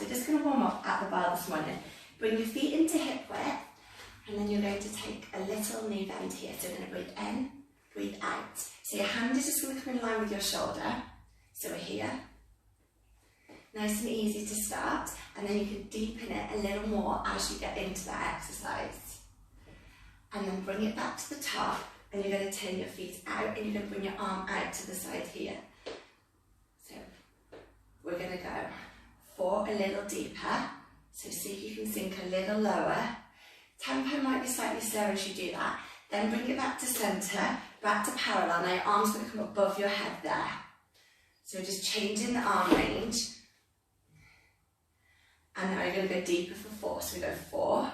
So we're just going to warm up at the bar this morning. Bring your feet into hip width, and then you're going to take a little knee bend here. So we're going to breathe in, breathe out. So your hand is just going to come in line with your shoulder. So we're here. Nice and easy to start, and then you can deepen it a little more as you get into that exercise. And then bring it back to the top, and you're going to turn your feet out, and you're going to bring your arm out to the side here. So we're going to go 4 a little deeper. So see if you can sink a little lower. Tempo might be slightly slower as you do that. Then bring it back to centre, back to parallel. Now your arm's going to come above your head there. So we're just changing the arm range. And now you're going to go deeper for 4. So we go 4.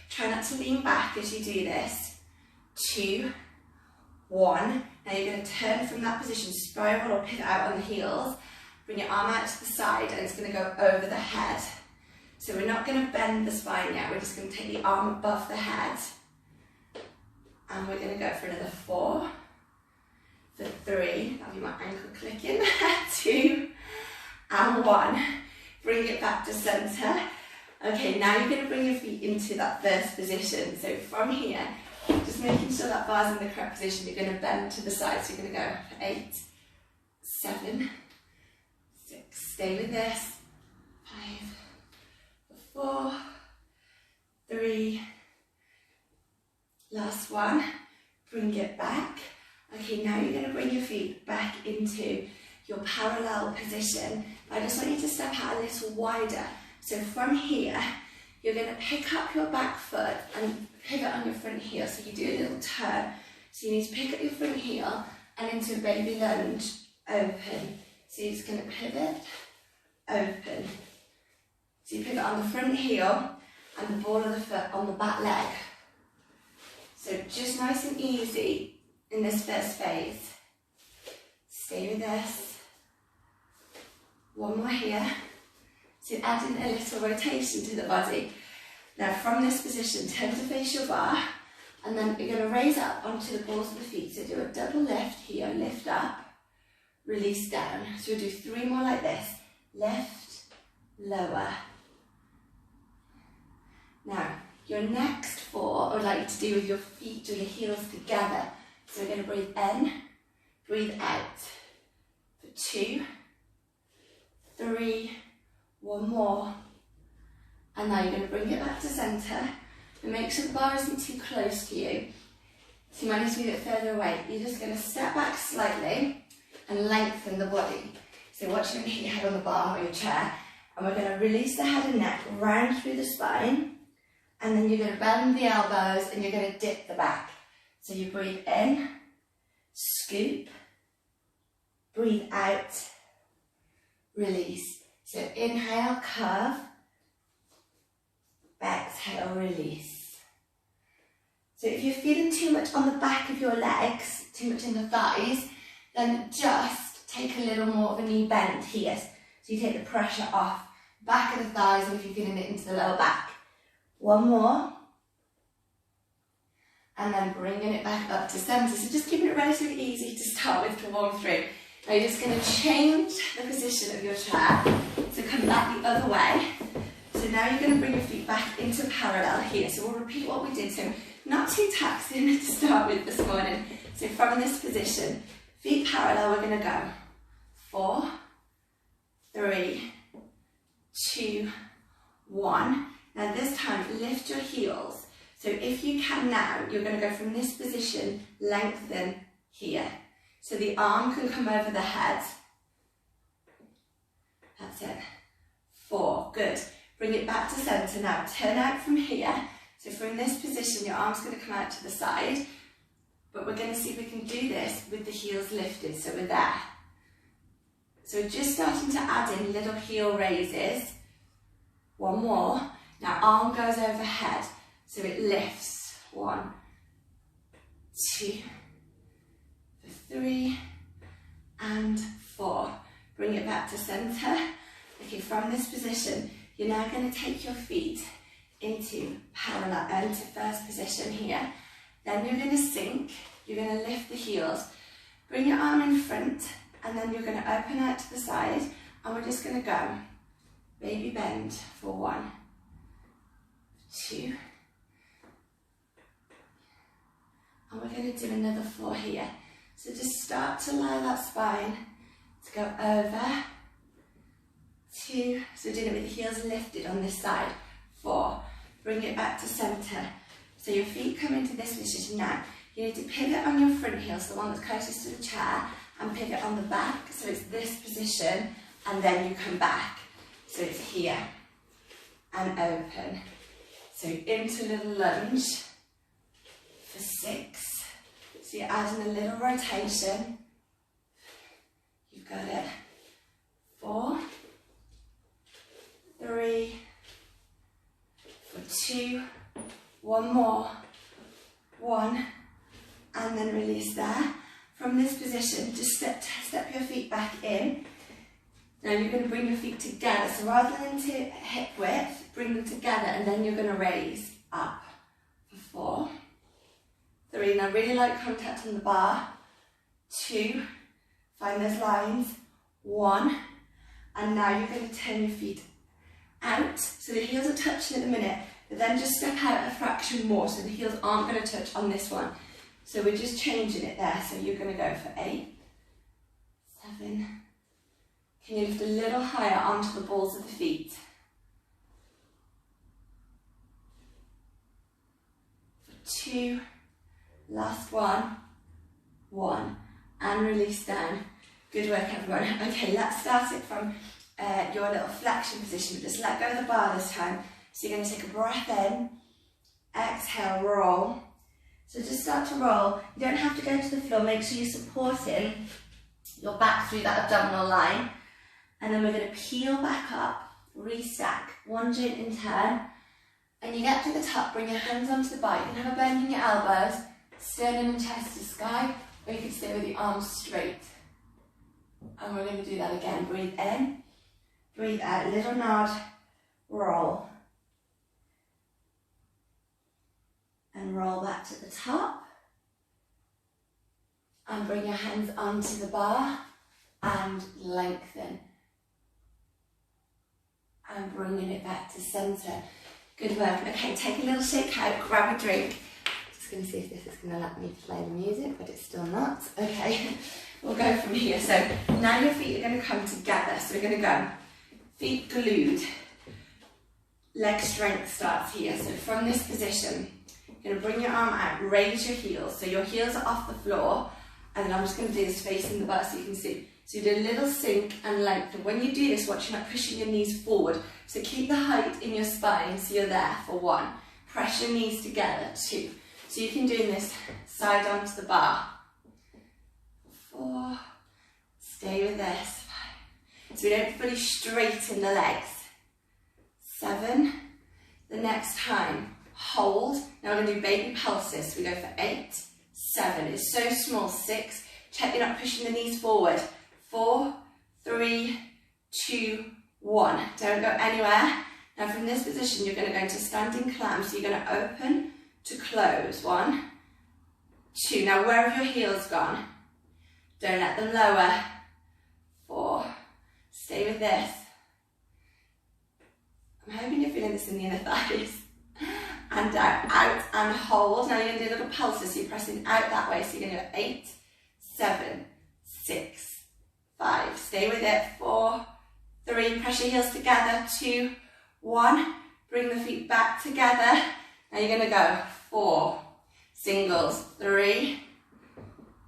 Try not to lean back as you do this. 2, 1. Now you're going to turn from that position, spiral or pivot out on the heels. Bring your arm out to the side, and it's going to go over the head. So we're not going to bend the spine yet, we're just going to take the arm above the head. And we're going to go for another 4, for 3, that'll be my ankle clicking, 2, and 1. Bring it back to centre. Okay, now you're going to bring your feet into that first position. So from here, just making sure that bar's in the correct position, you're going to bend to the side. So you're going to go for 8, 7, 6, stay with this, 5, 4, 3, last one, bring it back. Okay, now you're going to bring your feet back into your parallel position. I just want you to step out a little wider. So from here, you're going to pick up your back foot and pivot on your front heel. So you do a little turn. So you need to pick up your front heel and into a baby lunge, open. So you're just going to pivot, open. So you pivot on the front heel and the ball of the foot on the back leg. So just nice and easy in this first phase. Stay with this. One more here. So add in a little rotation to the body. Now from this position, turn to face your bar, and then you're going to raise up onto the balls of the feet. So do a double lift here, lift up, release down. So we'll do 3 more like this. Lift, lower. Now, your next 4, I would like you to do with your feet or your heels together. So we're going to breathe in, breathe out. For 2, 3, 1 more. And now you're going to bring it back to centre. And make sure the bar isn't too close to you. So you might need to move it further away. You're just going to step back slightly and lengthen the body. So watch your head on the bar or your chair. And we're going to release the head and neck round through the spine. And then you're going to bend the elbows and you're going to dip the back. So you breathe in, scoop, breathe out, release. So inhale, curve, exhale, release. So if you're feeling too much on the back of your legs, too much in the thighs, then just take a little more of a knee bend here. So you take the pressure off back of the thighs, and if you're feeling it into the lower back. 1 more. And then bringing it back up to centre. So just keeping it relatively easy to start with to warm through. Now you're just going to change the position of your chair. So come back the other way. So now you're going to bring your feet back into parallel here. So we'll repeat what we did. So not too taxing to start with this morning. So from this position, feet parallel, we're going to go 4, 3, 2, 1. Now this time, lift your heels. So if you can now, you're going to go from this position, lengthen here. So the arm can come over the head. That's it. 4, good. Bring it back to centre now. Turn out from here. So from this position, your arm's going to come out to the side. But we're going to see if we can do this with the heels lifted. So we're there. So we're just starting to add in little heel raises. 1 more. Now arm goes overhead, so it lifts. 1, 2, 3, and 4. Bring it back to centre. Okay, from this position, you're now going to take your feet into parallel, into first position here. Then you're going to sink, you're going to lift the heels, bring your arm in front, and then you're going to open out to the side, and we're just going to go baby bend for 1, 2, and we're going to do another 4 here. So just start to allow that spine to go over, 2, so we're doing it with the heels lifted on this side, 4, bring it back to centre. So your feet come into this position now. You need to pivot on your front heels, the one that's closest to the chair, and pivot on the back, so it's this position, and then you come back. So it's here, and open. So into little lunge for 6. So you're adding a little rotation. You've got it. 4, 3, for 2, 1 more, 1, and then release there. From this position, just step your feet back in. Now you're going to bring your feet together, so rather than to hip width, bring them together, and then you're going to raise up for 4, 3, now really light contact on the bar, 2, find those lines, 1, and now you're going to turn your feet out, so the heels are touching at the minute, but then just step out a fraction more, so the heels aren't going to touch on this one. So we're just changing it there, so you're going to go for 8, 7, can you lift a little higher onto the balls of the feet? For 2, last one, 1, and release down. Good work everyone. Okay, let's start it from your little flexion position, but just let go of the bar this time. So you're going to take a breath in, exhale, roll. So just start to roll. You don't have to go to the floor, make sure you're supporting your back through that abdominal line. And then we're going to peel back up, restack, 1 joint in turn. And you get to the top, bring your hands onto the bar. You can have a bend in your elbows, sternum and chest to sky, or you can stay with the arms straight. And we're going to do that again. Breathe in, breathe out, little nod, roll. And roll back to the top. And bring your hands onto the bar and lengthen. And bringing it back to centre. Good work. Okay, take a little shake out, grab a drink. Just going to see if this is going to let me play the music, but it's still not. Okay, we'll go from here. So now your feet are going to come together. So we're going to go feet glued. Leg strength starts here. So from this position, you're going to bring your arm out, raise your heels. So your heels are off the floor. And then I'm just going to do this facing the butt so you can see. So you do a little sink and lengthen. When you do this, watch you're not pushing your knees forward. So keep the height in your spine so you're there for 1. Press your knees together, 2. So you can do this side onto the bar. 4. Stay with this. 5. So we don't fully straighten the legs. 7. The next time, hold. Now we're going to do baby pulses. We go for 8, 7. It's so small. 6. Check you're not pushing the knees forward. 4, 3, 2, 1. Don't go anywhere. Now from this position, you're going to go into standing clam. So you're going to open to close. 1, 2. Now where have your heels gone? Don't let them lower. 4. Stay with this. I'm hoping you're feeling this in the inner thighs. And down, out and hold. Now you're going to do little pulses. So you're pressing out that way. So you're going to go 8, 7, 6, 5, stay with it, 4, 3, press your heels together, 2, 1, bring the feet back together. Now you're going to go 4, singles, 3,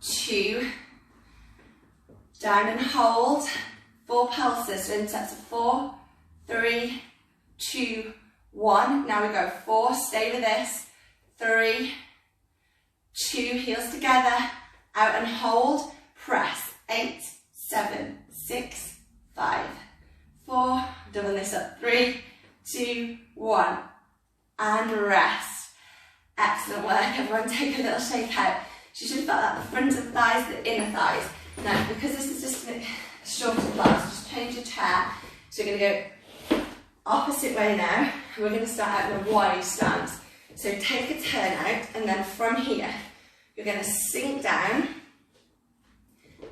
2, down and hold, 4 pulses, so in sets of 4, 3, 2, 1. Now we go 4, stay with this, 3, 2, heels together, out and hold, press, 8, 7, 6, 5, 4, double this up, 3, 2, 1, and rest. Excellent work, everyone. Take a little shake out. So you should feel that the front of the thighs, the inner thighs. Now, because this is just a shorter class, just change your chair. So you're going to go opposite way now. We're going to start out in a wide stance. So take a turn out, and then from here, you're going to sink down,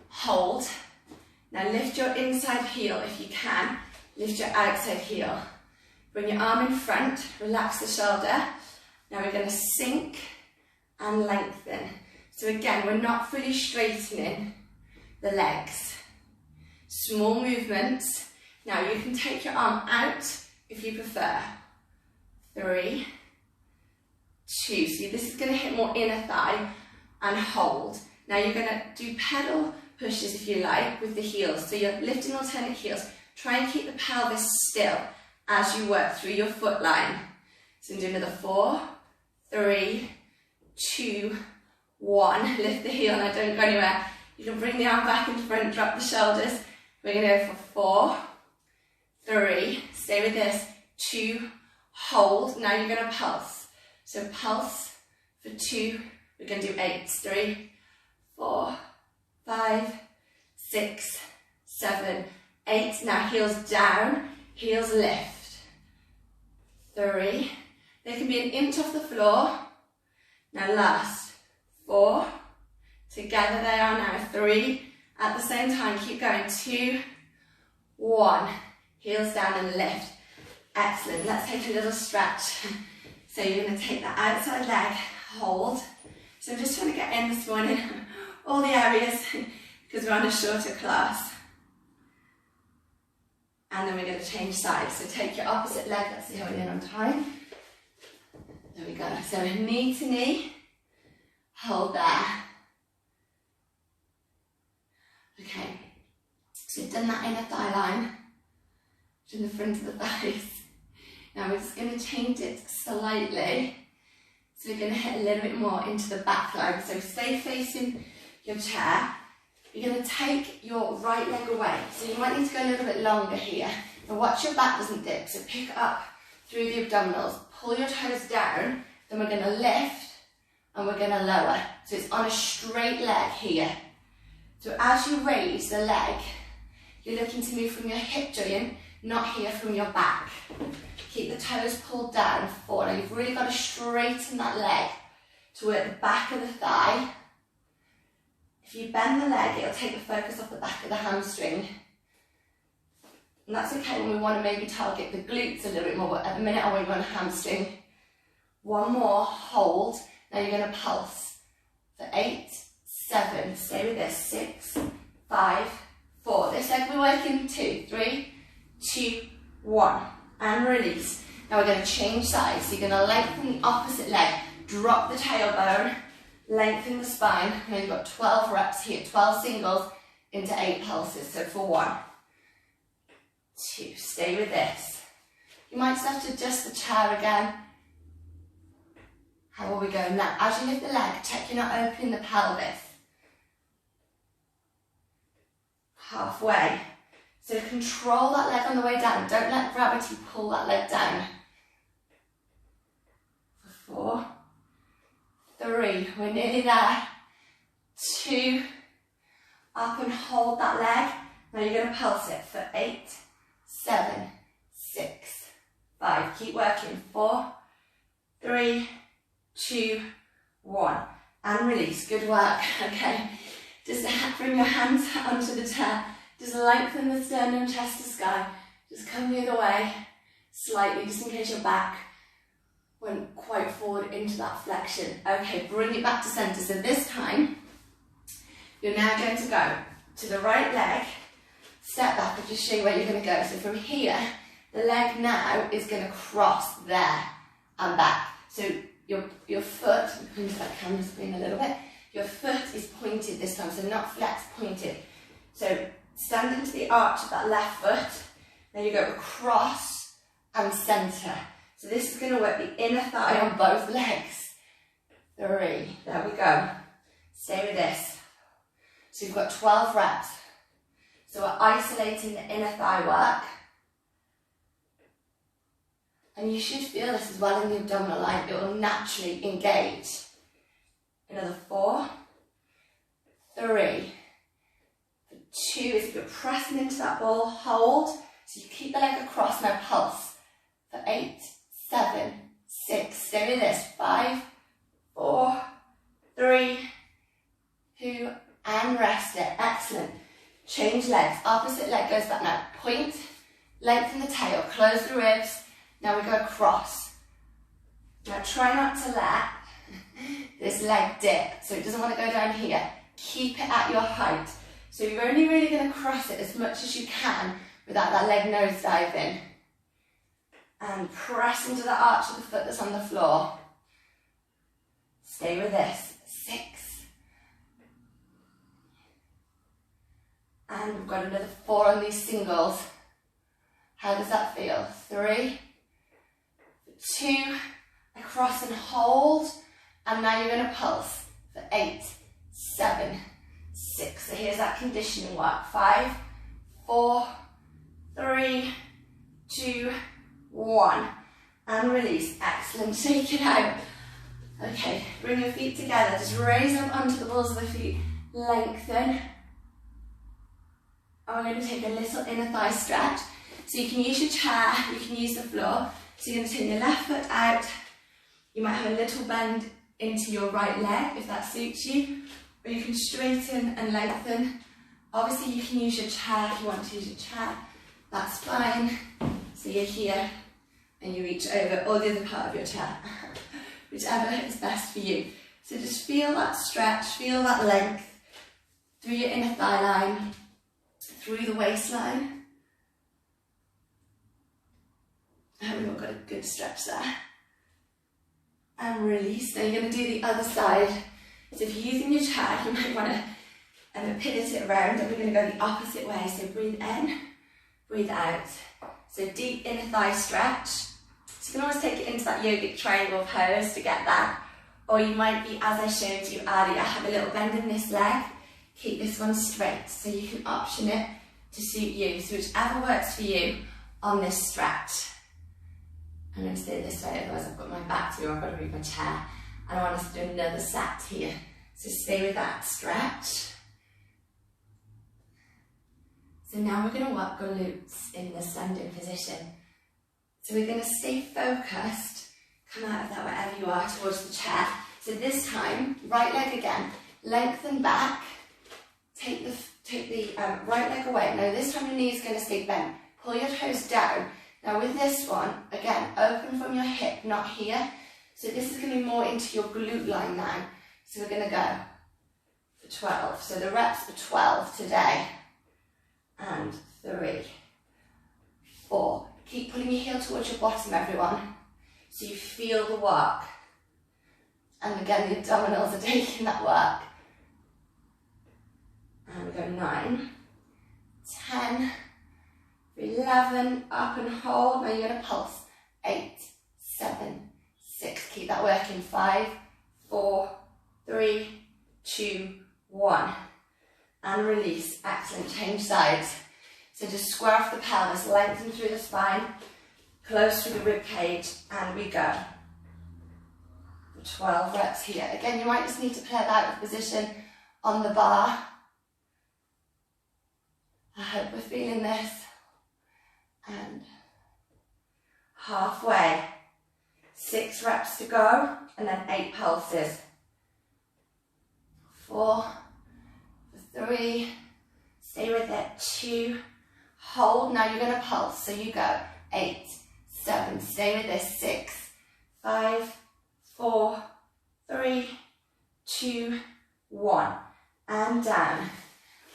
hold. Now lift your inside heel if you can. lift your outside heel. Bring your arm in front, relax the shoulder. Now we're going to sink and lengthen. So again, we're not fully straightening the legs. Small movements. Now you can take your arm out if you prefer. 3, 2. See, this is going to hit more inner thigh and hold. Now you're going to do pedal pushes if you like with the heels. So you're lifting alternate heels. Try and keep the pelvis still as you work through your foot line. So do another 4, 3, 2, 1. Lift the heel. Now don't go anywhere. You can bring the arm back into front, drop the shoulders. We're going to go for 4, 3, stay with this, 2, hold. Now you're going to pulse. So pulse for 2, we're going to do 8, 3, 4, 5, 6, 7, 8. Now heels down, heels lift. 3, they can be an inch off the floor. Now last, 4, together they are now, 3, at the same time, keep going, 2, 1, heels down and lift. Excellent, let's take a little stretch. So you're going to take that outside leg, hold. So I'm just trying to get in this morning, all the areas, because we're on a shorter class. And then we're going to change sides. So take your opposite leg, let's see how we're doing on time. There we go, so knee to knee, hold there. Okay, so we've done that inner thigh line, in the front of the thighs. Now we're just going to change it slightly. So we're going to hit a little bit more into the back line. So stay facing your chair. You're going to take your right leg away. So you might need to go a little bit longer here. And watch your back doesn't dip. So pick it up through the abdominals. Pull your toes down. Then we're going to lift and we're going to lower. So it's on a straight leg here. So as you raise the leg, you're looking to move from your hip joint, not here from your back. Keep the toes pulled down forward. Now you've really got to straighten that leg to work the back of the thigh. If you bend the leg, it'll take the focus off the back of the hamstring. And that's okay when we want to maybe target the glutes a little bit more, but at the minute I want you on a hamstring. 1 more, hold. Now you're going to pulse for 8, 7, stay with this, 6, 5, 4. This leg we're working 2, 3, 2, 1, and release. Now we're going to change sides. So you're going to lengthen the opposite leg, drop the tailbone, lengthen the spine. Now you've got 12 reps here, 12 singles into 8 pulses. So for 1, 2, stay with this. You might just have to adjust the chair again. How are we going now? As you lift the leg, check you're not opening the pelvis. Halfway. So control that leg on the way down. Don't let gravity pull that leg down. For 4, 3, we're nearly there. 2, up and hold that leg. Now you're going to pulse it for 8, 7, 6, 5. Keep working. 4, 3, 2, 1. And release. Good work. Okay. Just bring your hands onto the chair. Just lengthen the sternum, chest to sky. Just come the other way slightly, just in case your back went quite forward into that flexion. Okay, bring it back to center. So this time, you're now going to go to the right leg, step back. I'll just show you where you're going to go. So from here, the leg now is going to cross there and back. So your foot, into that camera screen a little bit, your foot is pointed this time, so not flexed, pointed. So stand into the arch of that left foot. Then you go across and centre. So this is going to work the inner thigh on both legs. 3, there we go. Stay with this. So you've got 12 reps. So we're isolating the inner thigh work. And you should feel this as well in the abdominal line. It will naturally engage. Another 4, 3, 2 is if you're pressing into that ball, hold. So you keep the leg across, now pulse. For 8, 7, 6, stay with this. 5, 4, 3, 2, and rest it. Excellent. Change legs. Opposite leg goes back now. Point, Lengthen the tail, close the ribs. Now we go across. Now try not to let this leg dip, so it doesn't want to go down here. Keep it at your height. So you're only really going to cross it as much as you can without that leg nose diving. And press into the arch of the foot that's on the floor. Stay with this. 6. And we've got another 4 on these singles. How does that feel? 3, 2, across and hold. And now you're going to pulse for 8, 7, 6. So here's that conditioning work. 5, 4, 3, 2, 1. And release. Excellent. Shake it out. Okay, bring your feet together. Just raise up onto the balls of the feet. Lengthen. And we're going to take a little inner thigh stretch. So you can use your chair, you can use the floor. So you're going to turn your left foot out. You might have a little bend into your right leg if that suits you. Or you can straighten and lengthen. Obviously you can use your chair if you want to use your chair. That's fine. So you're here and you reach over, or the other part of your chair. Whichever is best for you. So just feel that stretch, feel that length through your inner thigh line, through the waistline. I hope we've all got a good stretch there. And release. Now you're going to do the other side. So if you're using your chair, you might want to pivot it around, and we're going to go the opposite way. So breathe in, breathe out. So deep inner thigh stretch. So you can always take it into that yogic triangle pose to get that. Or you might be, as I showed you earlier, have a little bend in this leg. Keep this one straight, so you can option it to suit you. So whichever works for you on this stretch. I'm going to stay this way, otherwise I've got my back to you, I've got to move my chair. And I want us to do another sat here. So stay with that stretch. So now we're going to work glutes in the standing position. So we're going to stay focused, come out of that wherever you are towards the chair. So this time, right leg again, lengthen back, take the right leg away. Now this time your knee is going to stay bent. Pull your toes down. Now with this one, again, open from your hip, not here. So this is going to be more into your glute line now. So we're going to go for 12. So the reps for 12 today. And 3, 4. Keep pulling your heel towards your bottom, everyone. So you feel the work. And again, the abdominals are taking that work. And we go 9, 10, 11, up and hold. Now you're going to pulse. 8, 7, 6. Keep that working. 5, 4, 3, 2, 1. And release. Excellent. Change sides. So just square off the pelvis, lengthen through the spine, close through the rib cage, and we go. For 12 reps here. Again, you might just need to play that out of position on the bar. I hope we're feeling this. And halfway. 6 reps to go, and then 8 pulses. 4, 3, stay with it, 2, hold. Now you're going to pulse, so you go 8, 7, stay with this, 6, 5, 4, 3, 2, 1, and down,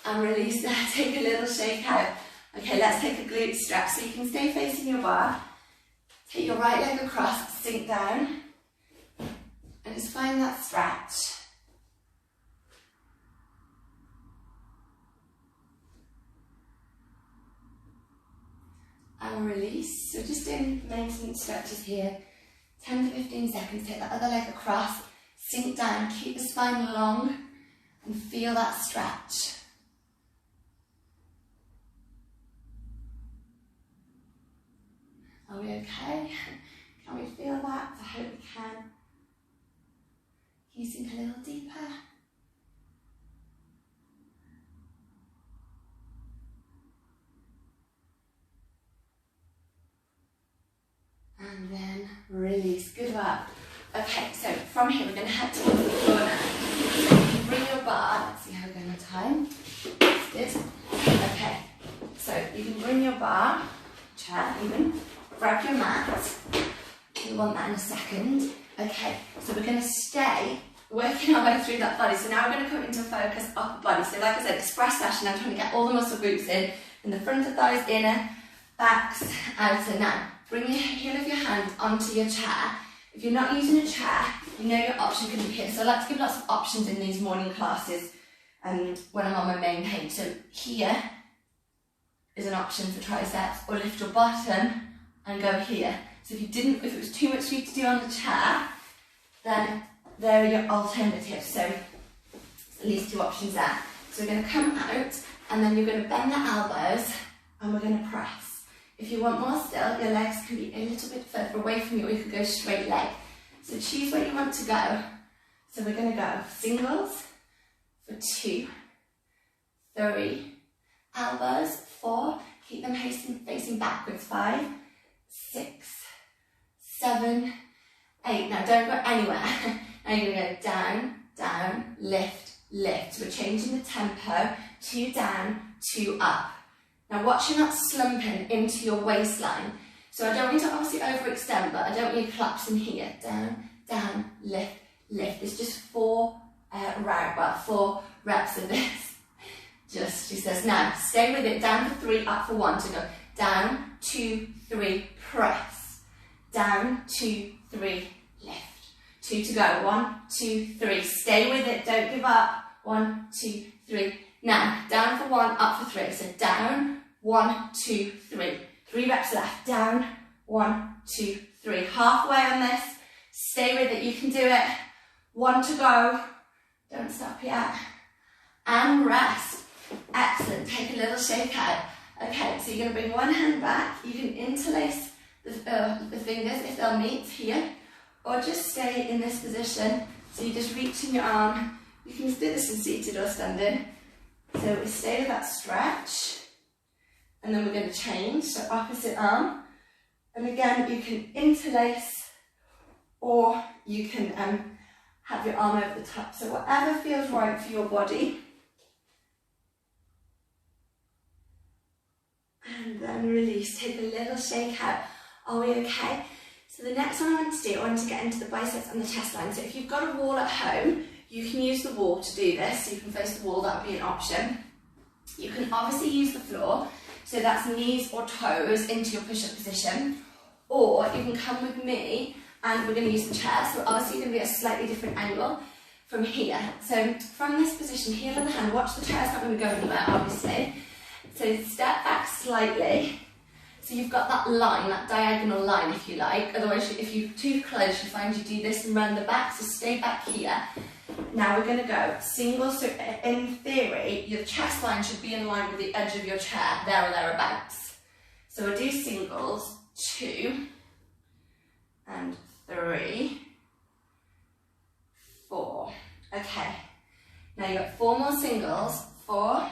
and release that. Take a little shake out. Okay, let's take a glute stretch, so you can stay facing your bar, take your right leg across, sink down, and just find that stretch. And release. So just doing maintenance stretches here. 10 to 15 seconds. Take that other leg across. Sink down. Keep the spine long. And feel that stretch. Are we okay? Can we feel that? I hope we can. Can you sink a little deeper? And then release. Good work. Okay, so from here we're going to head towards the floor now. So you can bring your bar. Let's see how we're going to time. That's good. Okay, so you can bring your bar, chair even. Grab your mat. We want that in a second. Okay, so we're going to stay working our way through that body. So now we're going to come into focus upper body. So like I said, express session. I'm trying to get all the muscle groups in the front of thighs, inner, backs, outer. Now, bring your heel of your hand onto your chair. If you're not using a chair, you know your option can be here. So I like to give lots of options in these morning classes when I'm on my main page. So here is an option for triceps, or lift your bottom and go here. So if it was too much for you to do on the chair, then there are your alternatives. So at least two options there. So we're going to come out and then you're going to bend the elbows and we're going to press. If you want more still, your legs can be a little bit further away from you, or you could go straight leg. So choose where you want to go. So we're going to go singles for 2, 3, elbows, 4, keep them facing backwards, 5, 6, 7, 8. Now don't go anywhere. Now you're going to go down, down, lift, lift. So we're changing the tempo, 2 down, 2 up. Now watch you're not slumping into your waistline. So I don't want you to obviously overextend, but I don't want you collapsing here. Down, down, lift, lift. It's just 4 reps of this. She says, now stay with it. Down for 3, up for 1. So go down, 2, 3, press. Down, 2, 3, lift. 2 to go. 1, 2, 3. Stay with it. Don't give up. 1, 2, 3. Now, down for 1, up for 3. So down, 1, 2, 3. 3 reps left. Down, 1, 2, 3. Halfway on this. Stay with it. You can do it. 1 to go. Don't stop yet. And rest. Excellent. Take a little shake out. Okay, so you're going to bring one hand back. You can interlace the fingers if they'll meet here, or just stay in this position. So you just reach in your arm. You can do this in seated or standing. So we stay with that stretch, and then we're going to change. So opposite arm, and again you can interlace, or you can have your arm over the top. So whatever feels right for your body. And then release, take a little shake out. Are we okay? So the next one I want to do, I want to get into the biceps and the chest line. So if you've got a wall at home, you can use the wall to do this. So you can face the wall, that would be an option. You can obviously use the floor, so that's knees or toes into your push-up position. Or you can come with me and we're going to use the chair. So obviously you're going to be at a slightly different angle from here. So from this position, heel of the hand, watch the chair's not going to go anywhere, obviously. So step back slightly, so you've got that line, that diagonal line if you like. Otherwise, if you're too close, you find you do this and round the back, so stay back here. Now we're going to go single, so in theory, your chest line should be in line with the edge of your chair, there or thereabouts. So we'll do singles, 2 and 3, 4. Okay, now you've got 4 more singles, 4,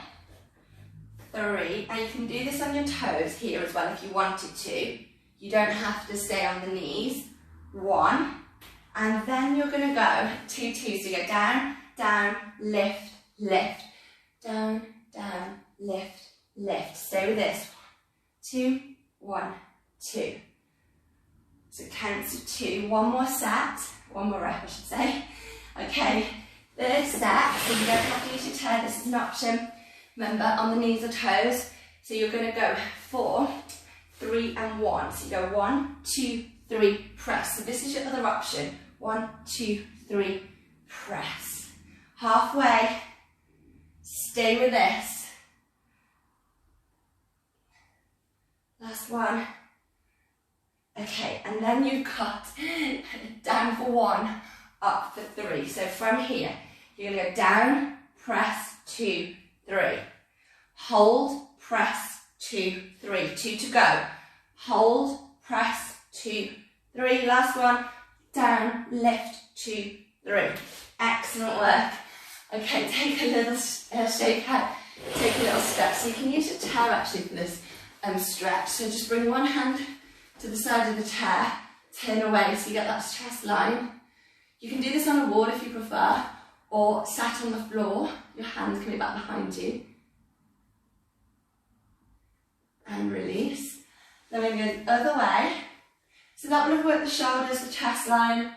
3, and you can do this on your toes here as well if you wanted to. You don't have to stay on the knees. 1, and then you're going to go 2, 2. So you go down, down, lift, lift, down, down, lift, lift. Stay with this. 2, 1, 2. So count to 2. 1 more set, 1 more rep, I should say. Okay, third set. So you don't have to use your chair. This is an option. Remember, on the knees or toes. So you're going to go 4, 3 and 1. So you go 1, 2, 3, press. So this is your other option. 1, 2, 3, press. Halfway. Stay with this. Last one. Okay, and then you cut down for 1, up for 3. So from here, you're going to go down, press, 2, 3. Hold, press, 2, 3. 2 to go. Hold, press, 2, 3. Last one. Down, lift, 2, 3. Excellent work. Okay, take a little shake out. Take a little stretch. So you can use your chair actually for this stretch. So just bring one hand to the side of the chair. Turn away so you get that chest line. You can do this on a wall if you prefer, or sat on the floor. Your hands can be back behind you. And release. Then we're going to go the other way. So that would have worked the shoulders, the chest line,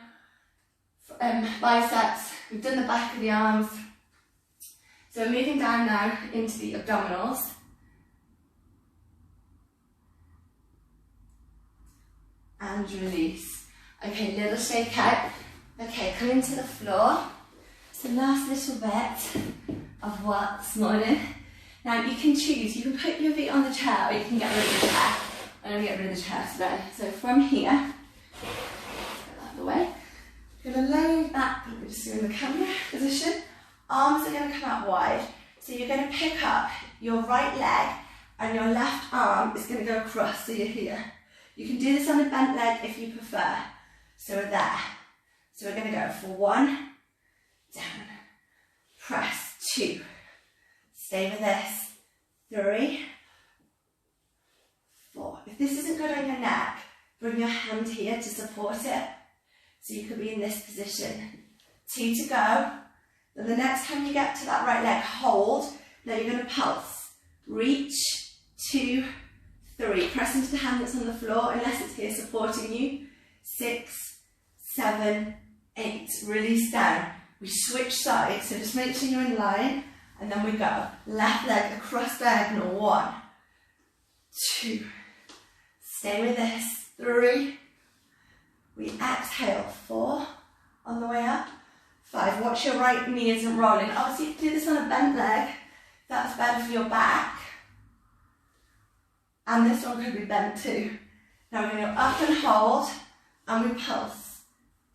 biceps. We've done the back of the arms. So we're moving down now into the abdominals. And release. Okay, little shake out. Okay, come into the floor. So last little bit of work this morning. Now you can choose, you can put your feet on the chair or you can get rid of the chair. I'm going to get rid of the chair today. So from here, get out of the way. You're going to lay back, we're just in the camera position. Arms are going to come out wide. So you're going to pick up your right leg and your left arm is going to go across, so you're here. You can do this on a bent leg if you prefer. So we're there. So we're going to go for 1, down, press, 2. Stay with this, 3, 4. If this isn't good on your neck, bring your hand here to support it. So you could be in this position. 2 to go. Then the next time you get to that right leg, hold. Now you're going to pulse. Reach, 2, 3. Press into the hand that's on the floor unless it's here supporting you. 6, 7, 8. Release down. We switch sides, so just make sure you're in line. And then we go. Left leg across diagonal. 1, 2. Stay with this. 3. We exhale. 4. On the way up. 5. Watch your right knee isn't rolling. Obviously you can do this on a bent leg. That's better for your back. And this one could be bent too. Now we're going to go up and hold. And we pulse.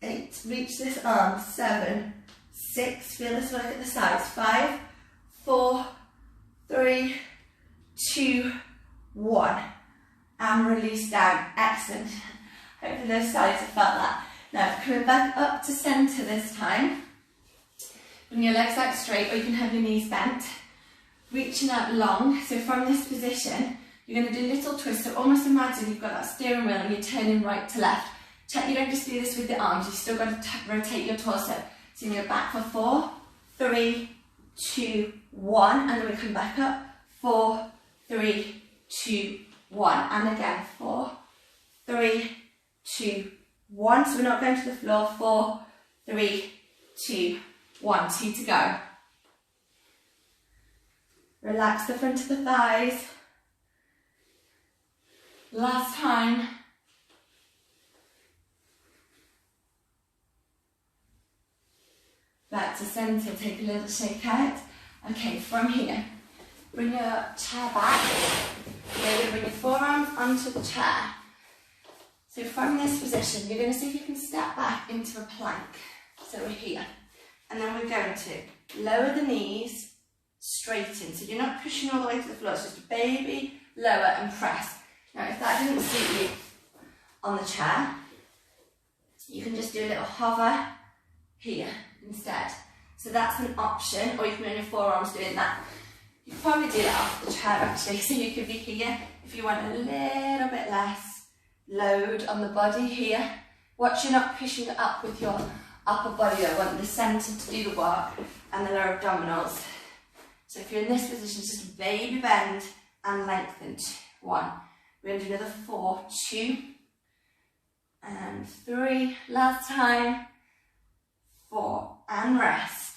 8. Reach this arm. 7, 6. Feel this work at the sides. 5, 4, 3, 2, 1. And release down. Excellent. Hopefully those sides have felt that. Now coming back up to centre this time. Bring your legs out straight, or you can have your knees bent. Reaching out long. So from this position, you're going to do a little twist. So almost imagine you've got that steering wheel and you're turning right to left. Check you don't just do this with the arms. You've still got to rotate your torso. So you're back for 4, 3, 2, 1. And then we come back up. 4, 3, 2, 1. And again, 4, 3, 2, 1. So we're not going to the floor. 4, 3, 2, 1. 2 to go. Relax the front of the thighs. Last time. Back to centre, take a little shake out. Okay, from here, bring your chair back. You're going to bring your forearms onto the chair. So from this position, you're going to see if you can step back into a plank. So we're here. And then we're going to lower the knees, straighten. So you're not pushing all the way to the floor, it's just baby, lower and press. Now if that didn't suit you on the chair, you can just do a little hover here instead. So that's an option, or you can be on your forearms doing that. You could probably do that off the chair actually, so you could be here if you want a little bit less load on the body here. Watch you're not pushing it up with your upper body. I want the centre to do the work and the lower abdominals. So if you're in this position, just baby bend and lengthen. 1. We're going to do another 4, 2, and 3. Last time. 4, and rest.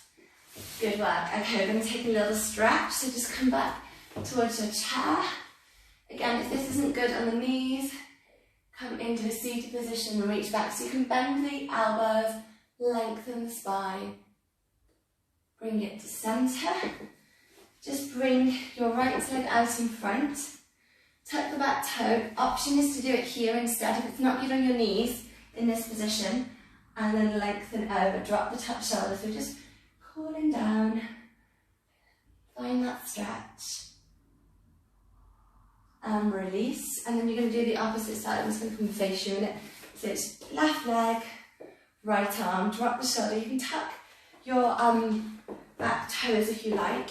Good work. Okay, we're going to take a little stretch. So just come back towards your chair. Again, if this isn't good on the knees, come into a seated position and reach back. So you can bend the elbows, lengthen the spine. Bring it to centre. Just bring your right leg out in front. Tuck the back toe. Option is to do it here instead. If it's not good on your knees in this position. And then lengthen over. Drop the top shoulder. So just cooling down. Find that stretch. And release. And then you're going to do the opposite side. I'm just going to come face you in it. So it's left leg, right arm. Drop the shoulder. You can tuck your back toes if you like.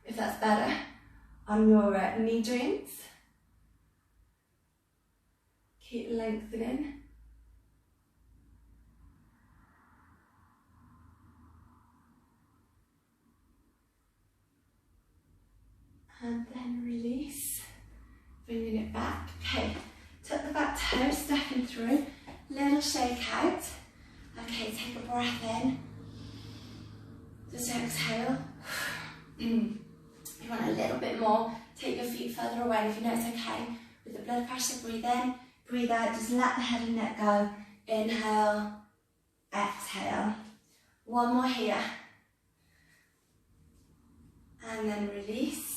If that's better. On your knee joints. Keep lengthening. And then release. Bringing it back. Okay. Final shake out. Okay, take a breath in. Just exhale. If you want a little bit more, take your feet further away. If you know it's okay, with the blood pressure, breathe in, breathe out. Just let the head and neck go. Inhale, exhale. One more here. And then release.